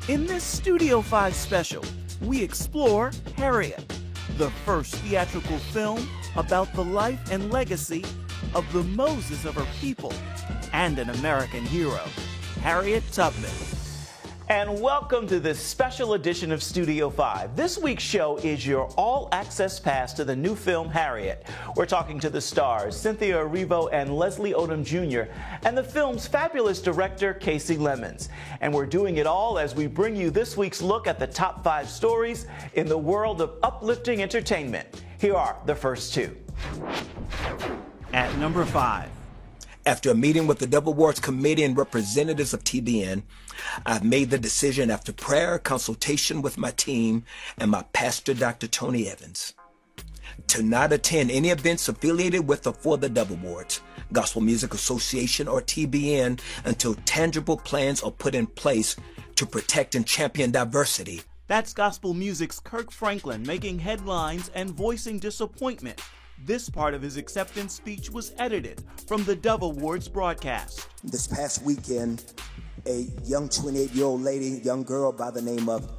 In this Studio 5 special, we explore Harriet, the first theatrical film about the life and legacy of the Moses of her people and an American hero, Harriet Tubman. And welcome to this special edition of Studio 5. This week's show is your all-access pass to the new film Harriet. We're talking to the stars, Cynthia Erivo and Leslie Odum Jr., and the film's fabulous director, Kasi Lemmons. And we're doing it all as we bring you this week's look at the top 5 stories in the world of uplifting entertainment. Here are the first 2. At number 5. After a meeting with the Double Awards Committee and representatives of TBN, I've made the decision after prayer, consultation with my team, and my pastor, Dr. Tony Evans, to not attend any events affiliated with or for the Double Awards, Gospel Music Association, or TBN until tangible plans are put in place to protect and champion diversity. That's gospel music's Kirk Franklin making headlines and voicing disappointment. This part of his acceptance speech was edited from the Dove Awards broadcast. This past weekend, a young 28-year-old lady, young girl by the name of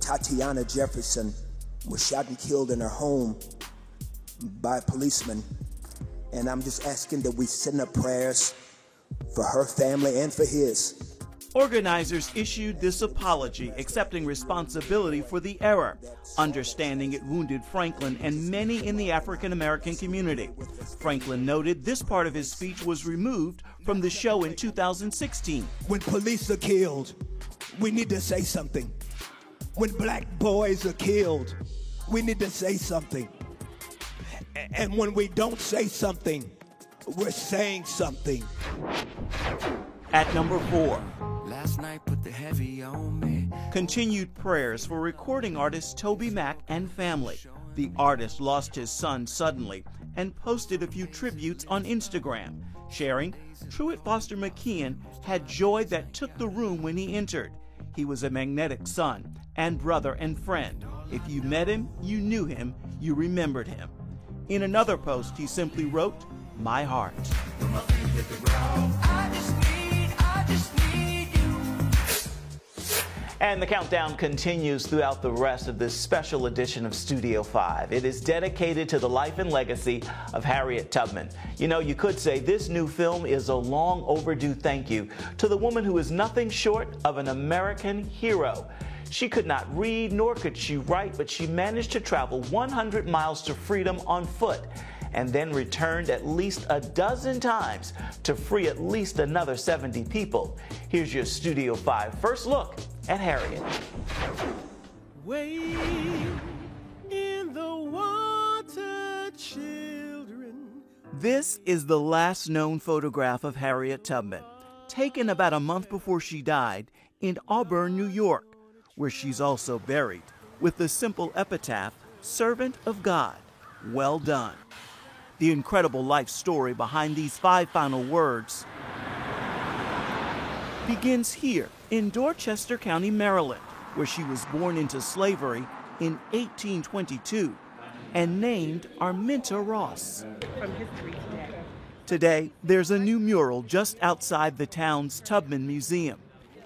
Tatiana Jefferson, was shot and killed in her home by a policeman. And I'm just asking that we send up prayers for her family and for his. Organizers issued this apology, accepting responsibility for the error, understanding it wounded Franklin and many in the African American community. Franklin noted this part of his speech was removed from the show in 2016. When police are killed, we need to say something. When black boys are killed, we need to say something. And when we don't say something, we're saying something. At number 4. Last night put the heavy on me. Continued prayers for recording artist Toby Mac and family. The artist lost his son suddenly and posted a few tributes on Instagram, sharing, Truett Foster McKeon had joy that took the room when he entered. He was a magnetic son and brother and friend. If you met him, you knew him, you remembered him. In another post, he simply wrote, "My heart." And the countdown continues throughout the rest of this special edition of Studio 5. It is dedicated to the life and legacy of Harriet Tubman. You know, you could say this new film is a long overdue thank you to the woman who is nothing short of an American hero. She could not read, nor could she write, but she managed to travel 100 miles to freedom on foot, and then returned at least a dozen times to free at least another 70 people. Here's your Studio 5 first look at Harriet. Wade in the water, children. This is the last known photograph of Harriet Tubman, taken about a month before she died in Auburn, New York, where she's also buried with the simple epitaph, "Servant of God, well done." The incredible life story behind these 5 final words begins here in Dorchester County, Maryland, where she was born into slavery in 1822 and named Arminta Ross. Today, there's a new mural just outside the town's Tubman Museum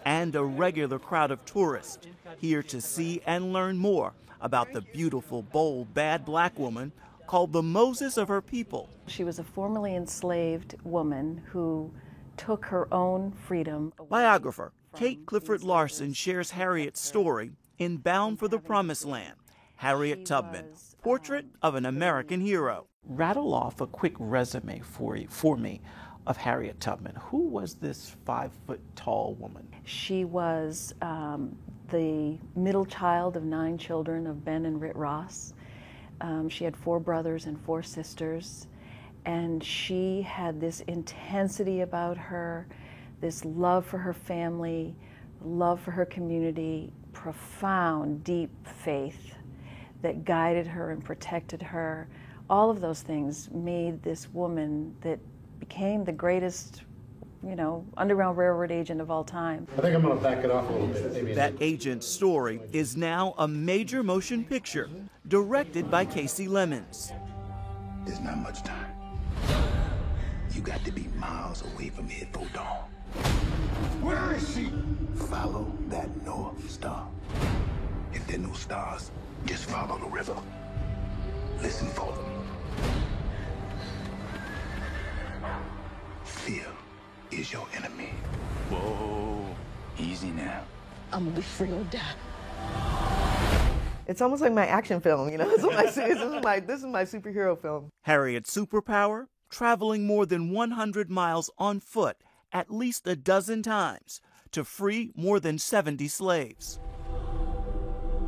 and a regular crowd of tourists here to see and learn more about the beautiful, bold, bad black woman called the Moses of her people. She was a formerly enslaved woman who took her own freedom. Biographer Kate Clifford Larson shares Harriet's story in Bound for the Promised Land, Harriet Tubman, Portrait of an American Hero. Rattle off a quick resume for me of Harriet Tubman. Who was this 5-foot-tall woman? She was the middle child of 9 children of Ben and Rit Ross. She had 4 brothers and 4 sisters, and she had this intensity about her, this love for her family, love for her community, profound, deep faith that guided her and protected her. All of those things made this woman that became the greatest, Underground Railroad agent of all time. I think I'm going to back it off a little bit. That agent's story is now a major motion picture directed by Kasi Lemmons. There's not much time. You got to be miles away from here before dawn. Where is she? Follow that North Star. If there are no stars, just follow the river. Listen for them. Fear is your enemy. Whoa. Easy now. I'm gonna be free or die. It's almost like my action film, you know? This is my superhero film. Harriet's superpower? Traveling more than 100 miles on foot at least a dozen times to free more than 70 slaves.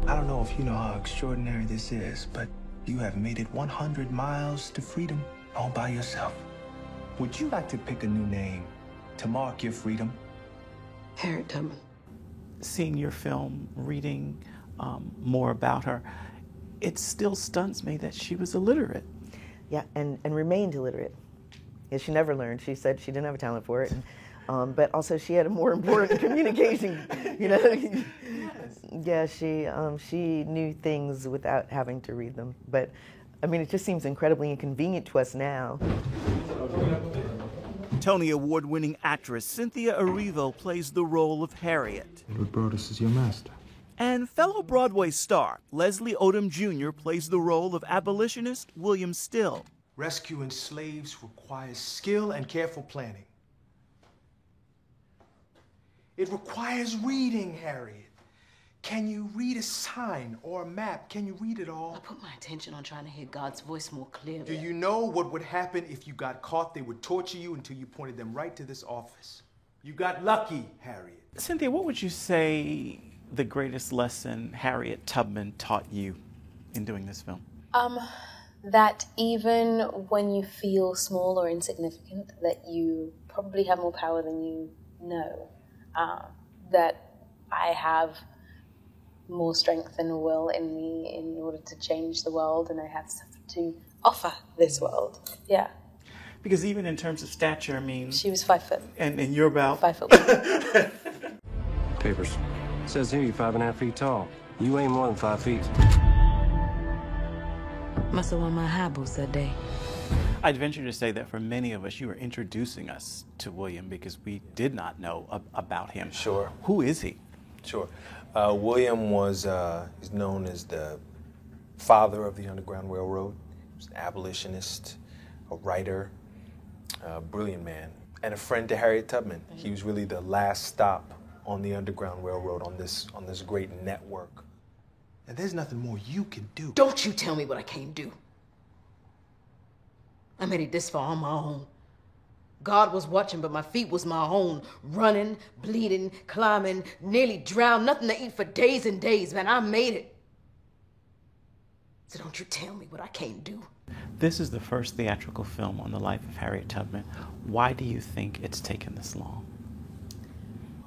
I don't know if you know how extraordinary this is, but you have made it 100 miles to freedom all by yourself. Would you like to pick a new name to mark your freedom? Harriet Tubman. Seeing your film, reading more about her, it still stuns me that she was illiterate. Yeah, and remained illiterate. Yeah, she never learned. She said she didn't have a talent for it. And, but also she had a more important communication, you know. Yeah, she knew things without having to read them. But, I mean, it just seems incredibly inconvenient to us now. Tony Award-winning actress Cynthia Erivo plays the role of Harriet. Edward Brodus is your master. And fellow Broadway star Leslie Odum Jr. plays the role of abolitionist William Still. Rescuing slaves requires skill and careful planning. It requires reading, Harriet. Can you read a sign or a map? Can you read it all? I put my attention on trying to hear God's voice more clearly. Do you know what would happen if you got caught? They would torture you until you pointed them right to this office. You got lucky, Harriet. Cynthia, what would you say the greatest lesson Harriet Tubman taught you in doing this film? That even when you feel small or insignificant, that you probably have more power than you know. That I have more strength and will in me in order to change the world, and I have something to offer this world. Yeah. Because even in terms of stature, I mean... She was 5 foot. And you're about... 5 foot. Papers. It says here you're 5.5 feet tall. You ain't more than 5 feet. Must have won my high boots that day. I'd venture to say that for many of us, you were introducing us to William because we did not know about him. Sure. Who is he? Sure. William was is known as the father of the Underground Railroad. He was an abolitionist, a writer, a brilliant man, and a friend to Harriet Tubman. He was really the last stop on the Underground Railroad, on this great network. And there's nothing more you can do. Don't you tell me what I can't do. I made it this far on my own. God was watching, but my feet was my own. Running, bleeding, climbing, nearly drowned, nothing to eat for days and days, man. I made it. So don't you tell me what I can't do. This is the first theatrical film on the life of Harriet Tubman. Why do you think it's taken this long?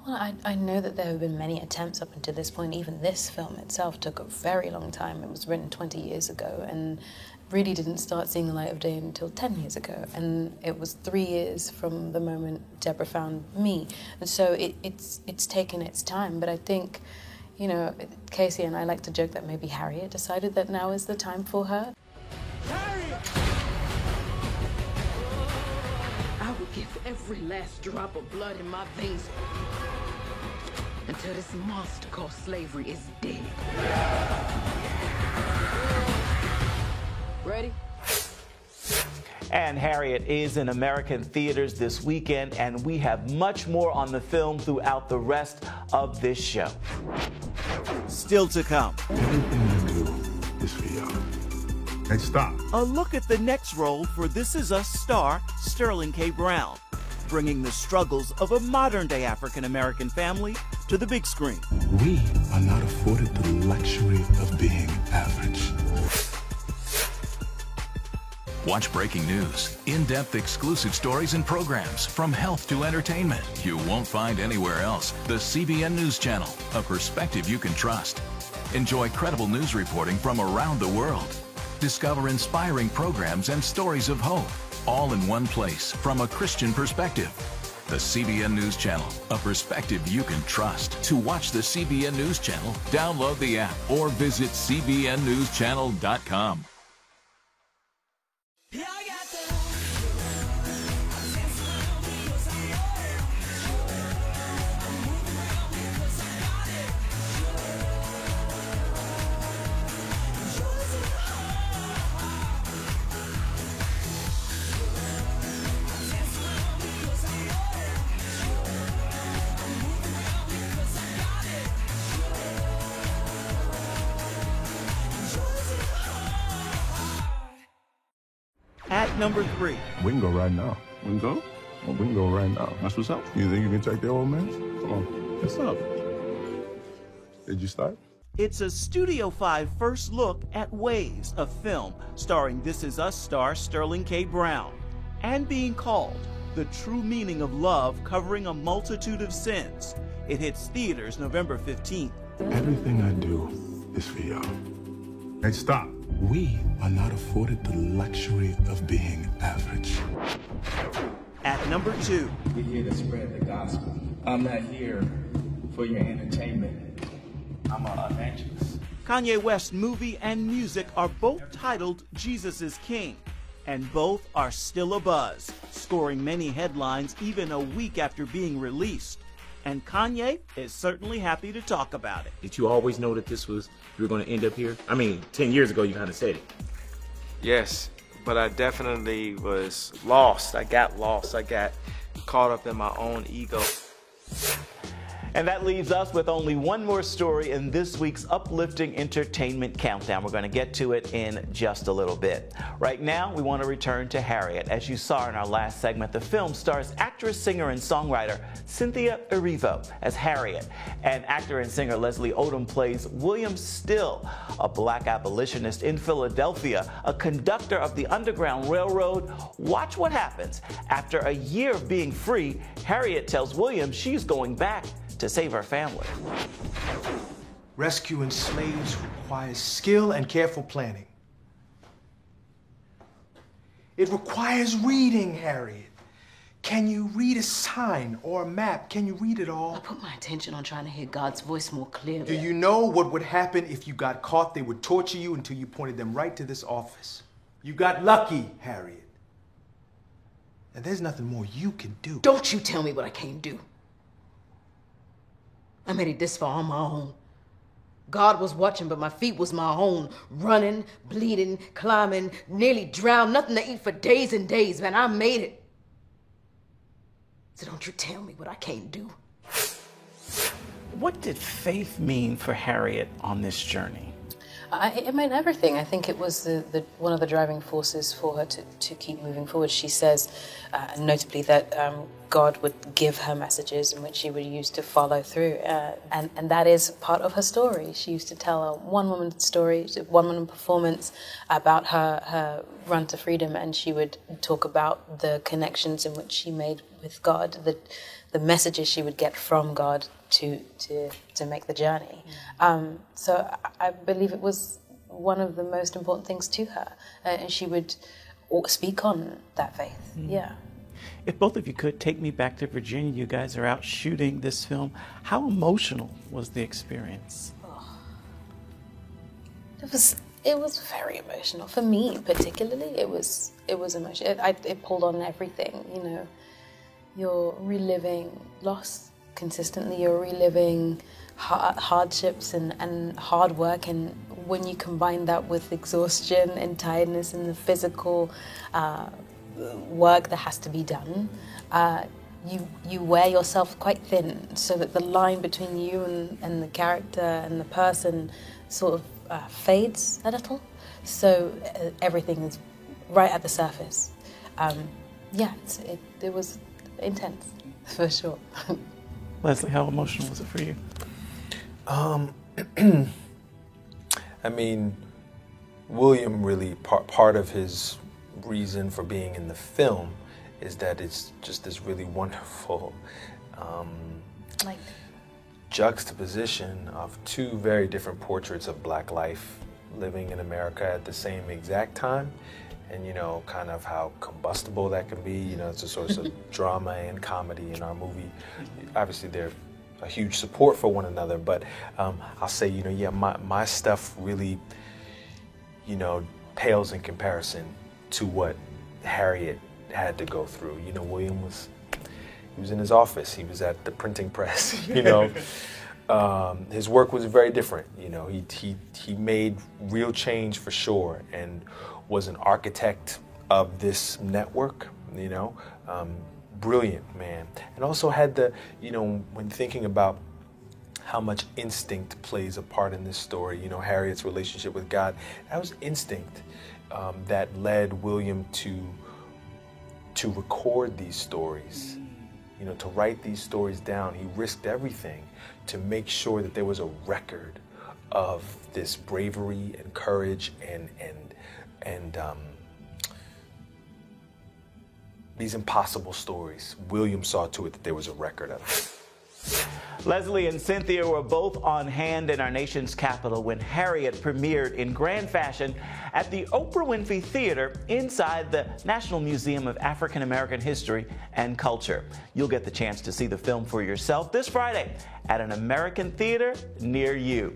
Well, I know that there have been many attempts up until this point. Even this film itself took a very long time. It was written 20 years ago and really didn't start seeing the light of day until 10 years ago. And it was 3 years from the moment Deborah found me. And so it's taken its time. But I think, you know, Casey and I like to joke that maybe Harriet decided that now is the time for her. Harriet! I would give every last drop of blood in my veins until this monster called slavery is dead. Ready? And Harriet is in American theaters this weekend, and we have much more on the film throughout the rest of this show. Still to come. Everything I do is for you. Hey, stop. A look at the next role for This Is Us star Sterling K. Brown, bringing the struggles of a modern-day African-American family to the big screen. We are not afforded the luxury of being average. Watch breaking news, in-depth exclusive stories and programs from health to entertainment you won't find anywhere else. The CBN News Channel, a perspective you can trust. Enjoy credible news reporting from around the world. Discover inspiring programs and stories of hope, all in one place from a Christian perspective. The CBN News Channel, a perspective you can trust. To watch the CBN News Channel, download the app or visit cbnnewschannel.com. At number 3. We can go right now. We can go? Well, we can go right now. That's what's up. You think you can take the old man? Come on. What's up? Did you start? It's a Studio 5 first look at Waves, a film starring This Is Us star Sterling K. Brown, and being called The True Meaning of Love Covering a Multitude of Sins. It hits theaters November 15th. Everything I do is for y'all. Hey, stop. We are not afforded the luxury of being average. At number 2. We're here to spread the gospel. I'm not here for your entertainment. I'm an evangelist. Kanye West's movie and music are both titled Jesus is King, and both are still abuzz, scoring many headlines even a week after being released. And Kanye is certainly happy to talk about it. Did you always know that you were going to end up here? I mean, 10 years ago you kind of said it. Yes, but I definitely was lost. I got lost. I got caught up in my own ego. And that leaves us with only one more story in this week's uplifting entertainment countdown. We're going to get to it in just a little bit. Right now, we want to return to Harriet. As you saw in our last segment, the film stars actress, singer, and songwriter Cynthia Erivo as Harriet. And actor and singer Leslie Odum plays William Still, a black abolitionist in Philadelphia, a conductor of the Underground Railroad. Watch what happens. After a year of being free, Harriet tells William she's going back to save her family. Rescuing slaves requires skill and careful planning. It requires reading, Harriet. Can you read a sign or a map? Can you read it all? I put my attention on trying to hear God's voice more clearly. Do you know what would happen if you got caught? They would torture you until you pointed them right to this office. You got lucky, Harriet. And there's nothing more you can do. Don't you tell me what I can't do. I made it this far on my own. God was watching, but my feet was my own. Running, bleeding, climbing, nearly drowned, nothing to eat for days and days, man. I made it. So don't you tell me what I can't do. What did faith mean for Harriet on this journey? It meant everything. I think it was one of the driving forces for her to keep moving forward. She says, notably, that God would give her messages in which she would use to follow through. And that is part of her story. She used to tell a one-woman story, one-woman performance about her run to freedom, and she would talk about the connections in which she made with God, the messages she would get from God to make the journey. So I believe it was one of the most important things to her, and she would speak on that faith. Yeah. If both of you could take me back to Virginia, you guys are out shooting this film. How emotional was the experience? Oh. It was very emotional for me, particularly. It was emotional. It pulled on everything. You know, you're reliving loss consistently. You're reliving hardships and hard work, and when you combine that with exhaustion and tiredness and the physical work that has to be done, you wear yourself quite thin, so that the line between you and the character and the person sort of fades a little. So everything is right at the surface. Yeah, it was intense, for sure. Leslie, how emotional was it for you? I mean, William really, part of his reason for being in the film is that it's just this really wonderful juxtaposition of two very different portraits of black life living in America at the same exact time, and you know, kind of how combustible that can be. You know, it's a source of drama and comedy in our movie. Obviously, they're a huge support for one another, but I'll say, you know, yeah, my stuff really, you know, pales in comparison to what Harriet had to go through. You know, William was in his office, he was at the printing press, you know. His work was very different, you know. He made real change for sure, and was an architect of this network, you know. Brilliant man. And also had the, you know, when thinking about how much instinct plays a part in this story, you know, Harriet's relationship with God, that was instinct that led William to to record these stories, you know, to write these stories down. He risked everything to make sure that there was a record of this bravery and courage and these impossible stories. William saw to it that there was a record of it. Leslie and Cynthia were both on hand in our nation's capital when Harriet premiered in grand fashion at the Oprah Winfrey Theater inside the National Museum of African American History and Culture. You'll get the chance to see the film for yourself this Friday at an American theater near you.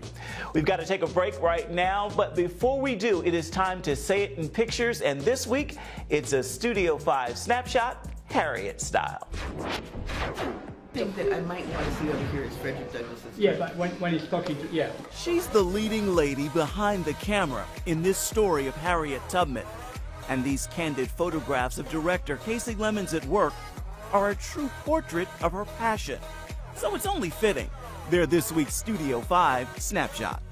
We've got to take a break right now, but before we do, it is time to say it in pictures, and this week it's a Studio 5 snapshot, Harriet style. Thing that I might want to see over here is Frederick Douglass's. Yeah, but when he's talking to, yeah. She's the leading lady behind the camera in this story of Harriet Tubman. And these candid photographs of director Kasi Lemmons at work are a true portrait of her passion. So it's only fitting they're this week's Studio 5 snapshot.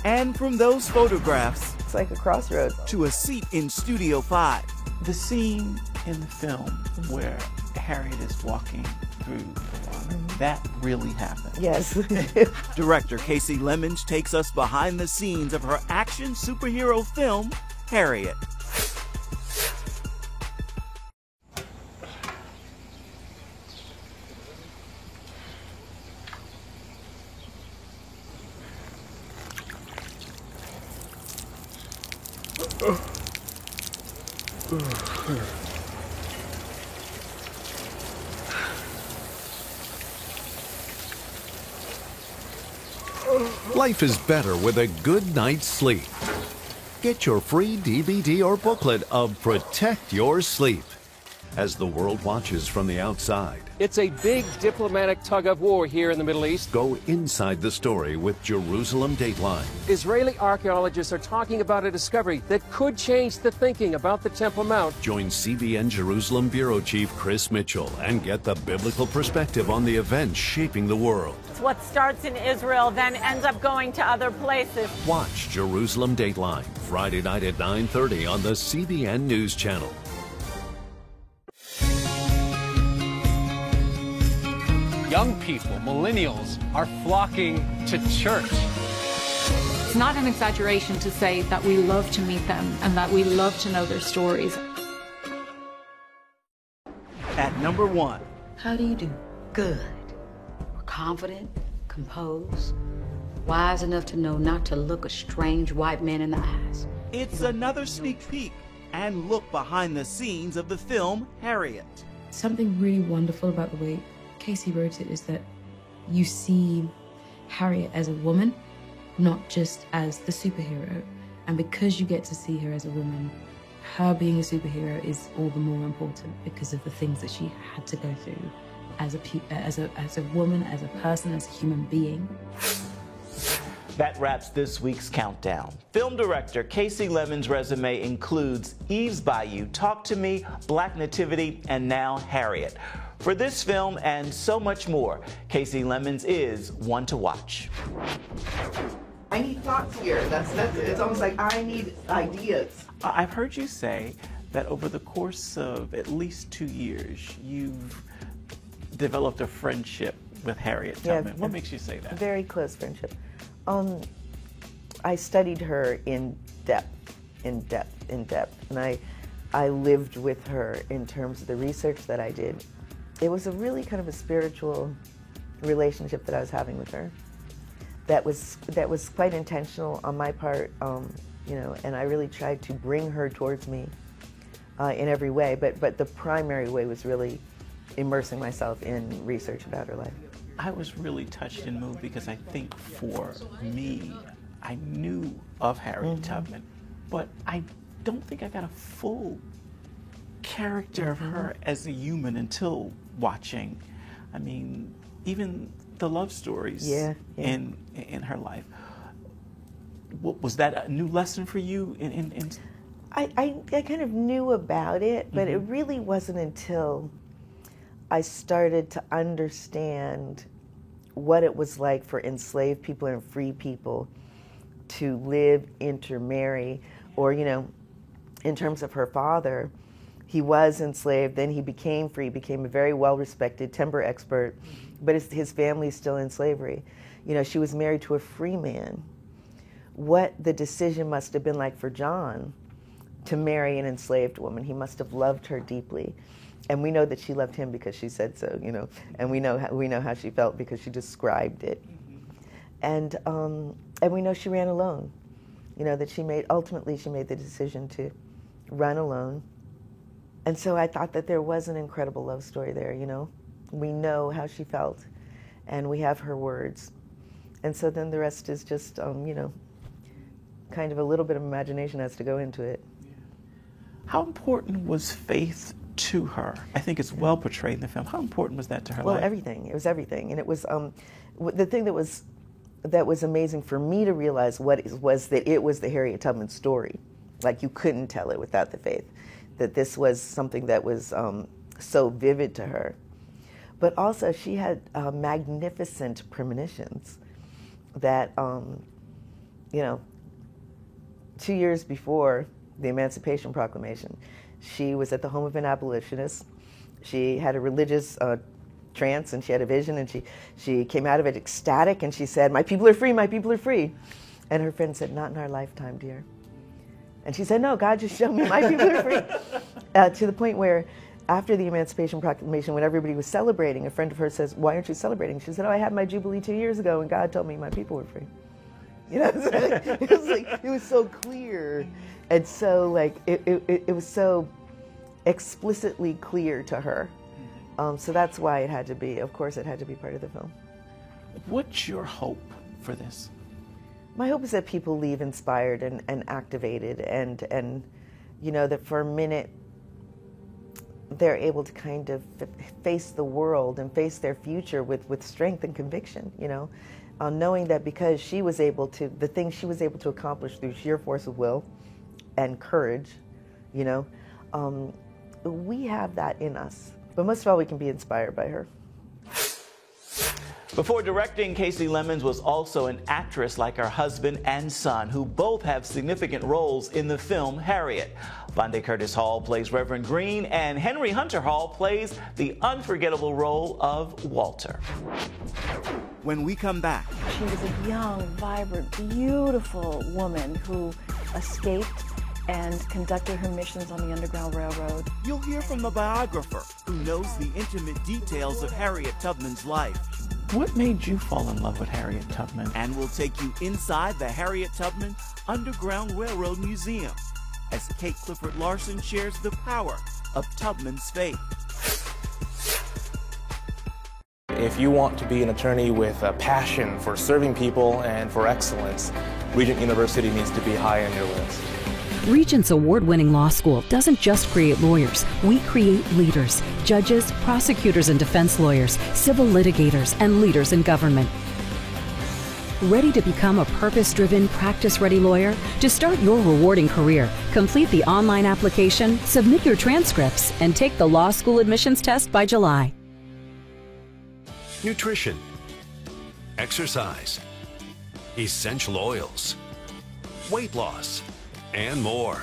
And from those photographs, it's like a crossroads, to a seat in Studio 5. The scene in the film where Harriet is walking through the water, that really happened. Yes. Director Kasi Lemmons takes us behind the scenes of her action superhero film, Harriet. Life is better with a good night's sleep. Get your free DVD or booklet of Protect Your Sleep as the world watches from the outside. It's a big diplomatic tug-of-war here in the Middle East. Go inside the story with Jerusalem Dateline. Israeli archaeologists are talking about a discovery that could change the thinking about the Temple Mount. Join CBN Jerusalem Bureau Chief Chris Mitchell and get the biblical perspective on the events shaping the world. What starts in Israel then ends up going to other places. Watch Jerusalem Dateline Friday night at 9:30 on the CBN News Channel. Young people, millennials, are flocking to church. It's not an exaggeration to say that we love to meet them and that we love to know their stories. At number 1. How do you do? Good. We're confident, composed, wise enough to know not to look a strange white man in the eyes. It's another sneak peek and look behind the scenes of the film Harriet. Something really wonderful about the way Kasi wrote it is that you see Harriet as a woman, not just as the superhero. And because you get to see her as a woman, her being a superhero is all the more important because of the things that she had to go through as a woman, as a person, as a human being. That wraps this week's countdown. Film director Kasi Lemmons' resume includes Eve's Bayou, Talk to Me, Black Nativity, and now Harriet. For this film and so much more, Kasi Lemmons is one to watch. I need thoughts here. That's it's almost like I need ideas. I've heard you say that over the course of at least 2 years, you've developed a friendship with Harriet Tubman. What makes you say that? Very close friendship. I studied her in depth, and I lived with her in terms of the research that I did. It was a really kind of a spiritual relationship that I was having with her. That was quite intentional on my part, you know, and I really tried to bring her towards me in every way. But the primary way was really immersing myself in research about her life. I was really touched and moved because I think for me, I knew of Harriet Tubman, but I don't think I got a full character of her as a human until watching. I mean, even the love stories in her life. Was that a new lesson for you? I kind of knew about it, but it really wasn't until I started to understand what it was like for enslaved people and free people to live, intermarry, or, you know, in terms of her father, He was enslaved, then he became free, became a very well-respected timber expert, but his family's still in slavery. You know, she was married to a free man. What the decision must have been like for John to marry an enslaved woman. He must have loved her deeply. And we know that she loved him because she said so, you know, and we know how she felt because she described it. And we know she ran alone. You know, that ultimately she made the decision to run alone. And so I thought that there was an incredible love story there, you know. We know how she felt, and we have her words. And so then the rest is just, you know, kind of a little bit of imagination has to go into it. How important was faith to her? I think it's well portrayed in the film. How important was that to her life? Well, everything. It was everything. And it was, the thing that was amazing for me to realize was that it was the Harriet Tubman story. Like, you couldn't tell it without the faith. That this was something that was so vivid to her. But also, she had magnificent premonitions that, you know, 2 years before the Emancipation Proclamation, she was at the home of an abolitionist. She had a religious trance, and she had a vision, and she came out of it ecstatic, and she said, "My people are free, my people are free." And her friend said, "Not in our lifetime, dear." And she said, "No, God just showed me my people are free." To the point where after the Emancipation Proclamation, when everybody was celebrating, a friend of hers says, "Why aren't you celebrating?" She said, "Oh, I had my Jubilee 2 years ago, and God told me my people were free." You know, it was so clear, and so like it was so explicitly clear to her. So that's why it had to be. Of course, it had to be part of the film. What's your hope for this? My hope is that people leave inspired and activated, and you know, that for a minute they're able to kind of face the world and face their future with strength and conviction, you know, knowing that because she was able to, the things she was able to accomplish through sheer force of will and courage, you know, we have that in us. But most of all, we can be inspired by her. Before directing, Kasi Lemmons was also an actress like her husband and son, who both have significant roles in the film Harriet. Vonda Curtis Hall plays Reverend Green, and Henry Hunter Hall plays the unforgettable role of Walter. When we come back, she was a young, vibrant, beautiful woman who escaped and conducted her missions on the Underground Railroad. You'll hear from the biographer who knows the intimate details of Harriet Tubman's life. What made you fall in love with Harriet Tubman? And we'll take you inside the Harriet Tubman Underground Railroad Museum as Kate Clifford Larson shares the power of Tubman's faith. If you want to be an attorney with a passion for serving people and for excellence, Regent University needs to be high on your list. Regent's award-winning law school doesn't just create lawyers. We create leaders, judges, prosecutors and defense lawyers, civil litigators, and leaders in government. Ready to become a purpose-driven, practice-ready lawyer? To start your rewarding career, complete the online application, submit your transcripts, and take the law school admissions test by July. Nutrition, exercise, essential oils, weight loss, and more.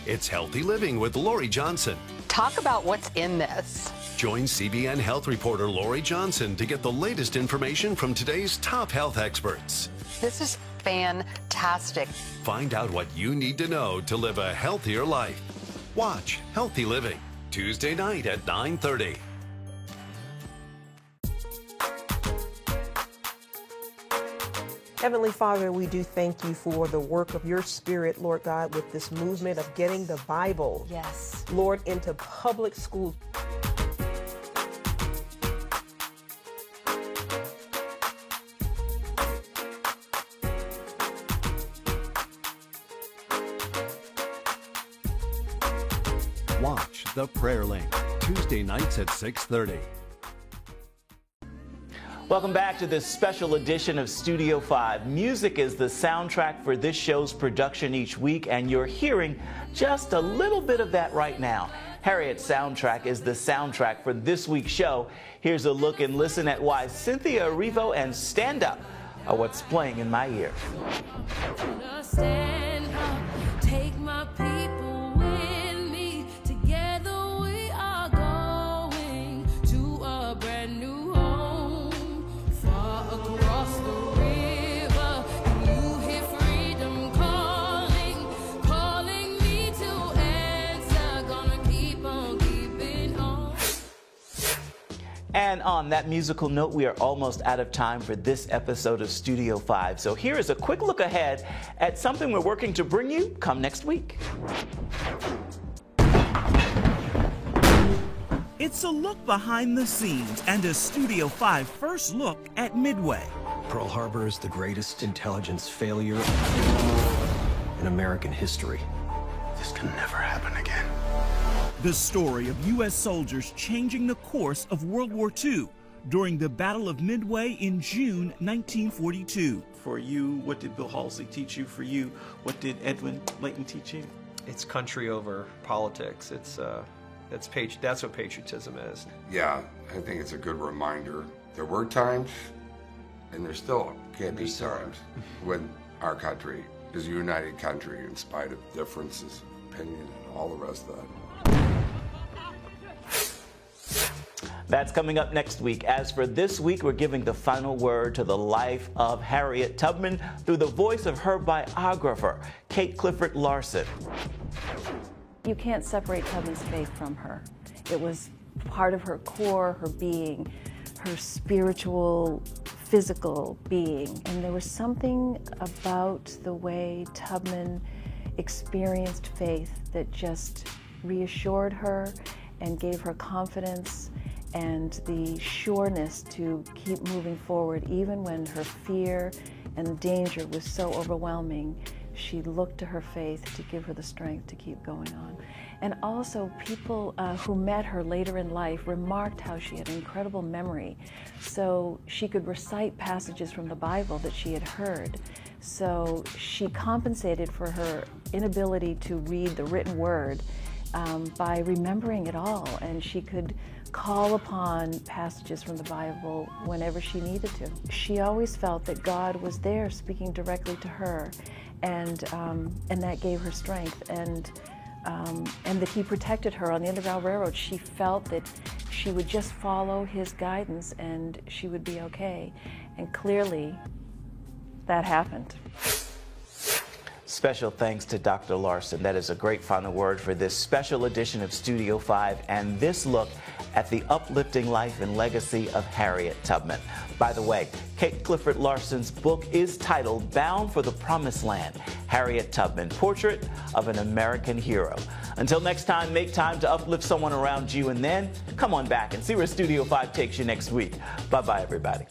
It's Healthy Living with Lori Johnson. Talk about what's in this. Join CBN Health reporter Lori Johnson to get the latest information from today's top health experts. This is fantastic. Find out what you need to know to live a healthier life. Watch Healthy Living, Tuesday night at 9:30. Heavenly Father, we do thank you for the work of your Spirit, Lord God, with this movement of getting the Bible, yes, Lord, into public schools. Watch The Prayer Link, Tuesday nights at 6:30. Welcome back to this special edition of Studio 5. Music is the soundtrack for this show's production each week, and you're hearing just a little bit of that right now. Harriet's soundtrack is the soundtrack for this week's show. Here's a look and listen at why Cynthia, Erivo, and Stand Up are what's playing in my ear. Stand up, take my people with me together. And on that musical note, we are almost out of time for this episode of Studio 5. So here is a quick look ahead at something we're working to bring you come next week. It's a look behind the scenes and a Studio 5 first look at Midway. Pearl Harbor is the greatest intelligence failure in American history. This can never happen again. The story of U.S. soldiers changing the course of World War II during the Battle of Midway in June 1942. For you, what did Bill Halsey teach you? For you, what did Edwin Layton teach you? It's country over politics. That's what patriotism is. Yeah, I think it's a good reminder. There were times, and there still can be times, when our country is a united country in spite of differences of opinion and all the rest of that. That's coming up next week. As for this week, we're giving the final word to the life of Harriet Tubman through the voice of her biographer, Kate Clifford Larson. You can't separate Tubman's faith from her. It was part of her core, her being, her spiritual, physical being. And there was something about the way Tubman experienced faith that just reassured her and gave her confidence and the sureness to keep moving forward, even when her fear and danger was so overwhelming. She looked to her faith to give her the strength to keep going on. And also, people who met her later in life remarked how she had an incredible memory. So she could recite passages from the Bible that she had heard. So she compensated for her inability to read the written word by remembering it all. And she could call upon passages from the Bible whenever she needed to. She always felt that God was there speaking directly to her, and that gave her strength, and that he protected her on the Underground Railroad. She felt that she would just follow his guidance and she would be okay, and clearly that happened. Special thanks to Dr. Larson. That is a great final word for this special edition of Studio 5 and this look at the uplifting life and legacy of Harriet Tubman. By the way, Kate Clifford Larson's book is titled Bound for the Promised Land, Harriet Tubman, Portrait of an American Hero. Until next time, make time to uplift someone around you, and then come on back and see where Studio 5 takes you next week. Bye-bye, everybody.